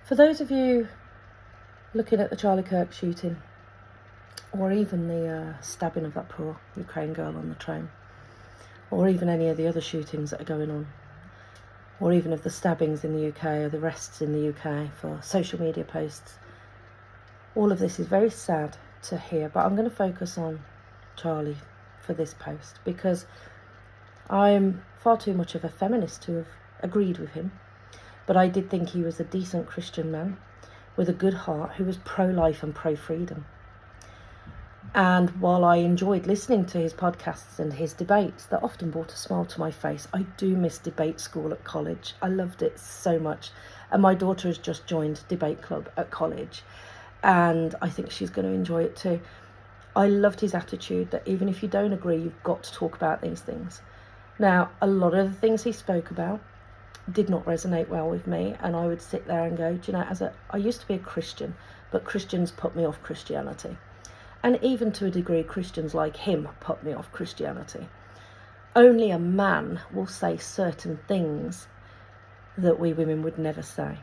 For those of you looking at the Charlie Kirk shooting, or even the stabbing of that poor Ukraine girl on the train, or even any of the other shootings that are going on, or even of the stabbings in the UK or the arrests in the UK for social media posts, all of this is very sad to hear, but I'm going to focus on Charlie for this post because I'm far too much of a feminist to have agreed with him, but I did think he was a decent Christian man with a good heart who was pro-life and pro-freedom. And while I enjoyed listening to his podcasts and his debates that often brought a smile to my face, I do miss debate school at college. I loved it so much. And my daughter has just joined debate club at college, and I think she's going to enjoy it too. I loved his attitude that even if you don't agree, you've got to talk about these things. Now, a lot of the things he spoke about did not resonate well with me, and I would sit there and go, do you know, I used to be a Christian, but Christians put me off Christianity. And even to a degree, Christians like him put me off Christianity. Only a man will say certain things that we women would never say.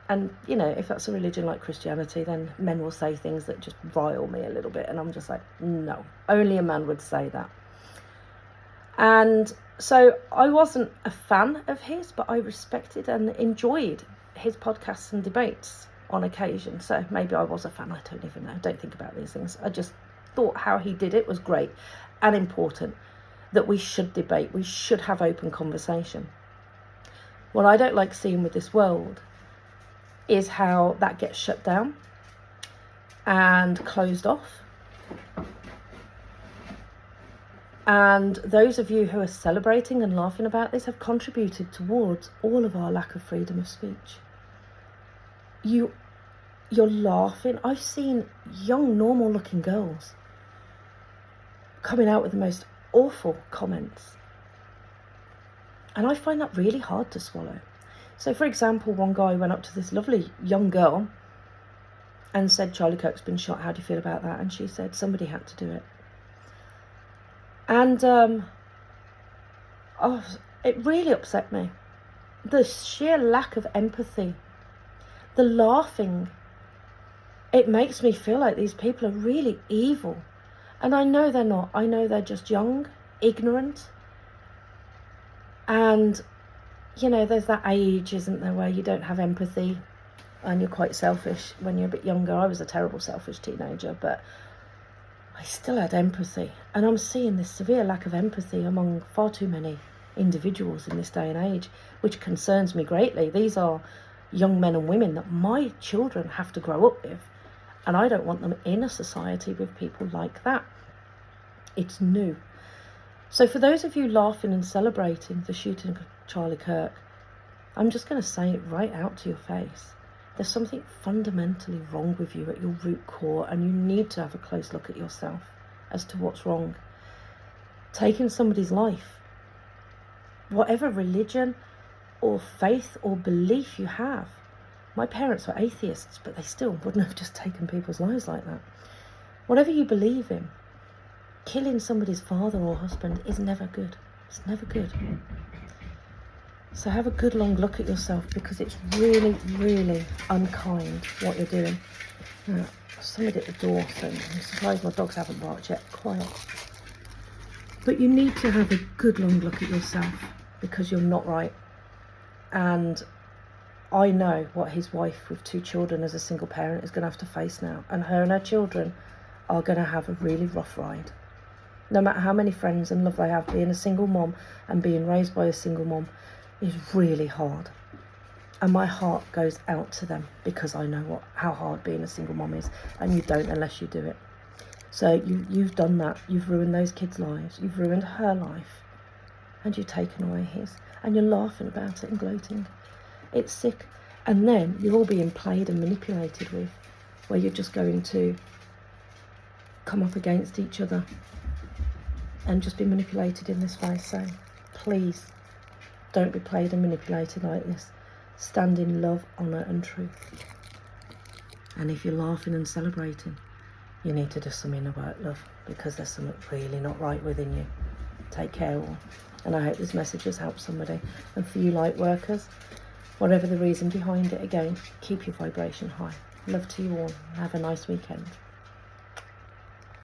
And, you know, if that's a religion like Christianity, then men will say things that just rile me a little bit. And I'm just like, no, only a man would say that. And so I wasn't a fan of his, but I respected and enjoyed his podcasts and debates on occasion. So maybe I was a fan, I don't even know. I don't think about these things. I just thought how he did it was great and important, that we should debate, we should have open conversation. What I don't like seeing with this world is how that gets shut down and closed off. And those of you who are celebrating and laughing about this have contributed towards all of our lack of freedom of speech. You're laughing. I've seen young, normal-looking girls coming out with the most awful comments. And I find that really hard to swallow. So, for example, one guy went up to this lovely young girl and said, Charlie Kirk's been shot, how do you feel about that? And she said, somebody had to do it. And it really upset me. The sheer lack of empathy, the laughing, it makes me feel like these people are really evil. And I know they're not. I know they're just young, ignorant. And, you know, there's that age, isn't there, where you don't have empathy and you're quite selfish when you're a bit younger. I was a terrible selfish teenager, but I still had empathy, and I'm seeing this severe lack of empathy among far too many individuals in this day and age, which concerns me greatly. These are young men and women that my children have to grow up with, and I don't want them in a society with people like that. It's new. So for those of you laughing and celebrating the shooting of Charlie Kirk, I'm just going to say it right out to your face. There's something fundamentally wrong with you at your root core, and you need to have a close look at yourself as to what's wrong. Taking somebody's life, whatever religion or faith or belief you have. My parents were atheists, but they still wouldn't have just taken people's lives like that. Whatever you believe in, killing somebody's father or husband is never good. It's never good. So have a good long look at yourself, because it's really, really unkind what you're doing. Now, somebody at the door, so I'm surprised my dogs haven't barked yet. Quiet. But you need to have a good long look at yourself, because you're not right. And I know what his wife with 2 children as a single parent is going to have to face now. And her children are going to have a really rough ride. No matter how many friends and love they have, being a single mom and being raised by a single mom is really hard. And my heart goes out to them, because I know how hard being a single mom is, and you don't unless you do it. So you've done that. You've ruined those kids' lives. You've ruined her life, and you've taken away his. And you're laughing about it and gloating. It's sick. And then you're all being played and manipulated with, where you're just going to come up against each other and just be manipulated in this way. So please don't be played and manipulated like this. Stand in love, honour and truth. And if you're laughing and celebrating, you need to do something about love, because there's something really not right within you. Take care all. And I hope this message has helped somebody. And for you light workers, whatever the reason behind it, again, keep your vibration high. Love to you all. Have a nice weekend.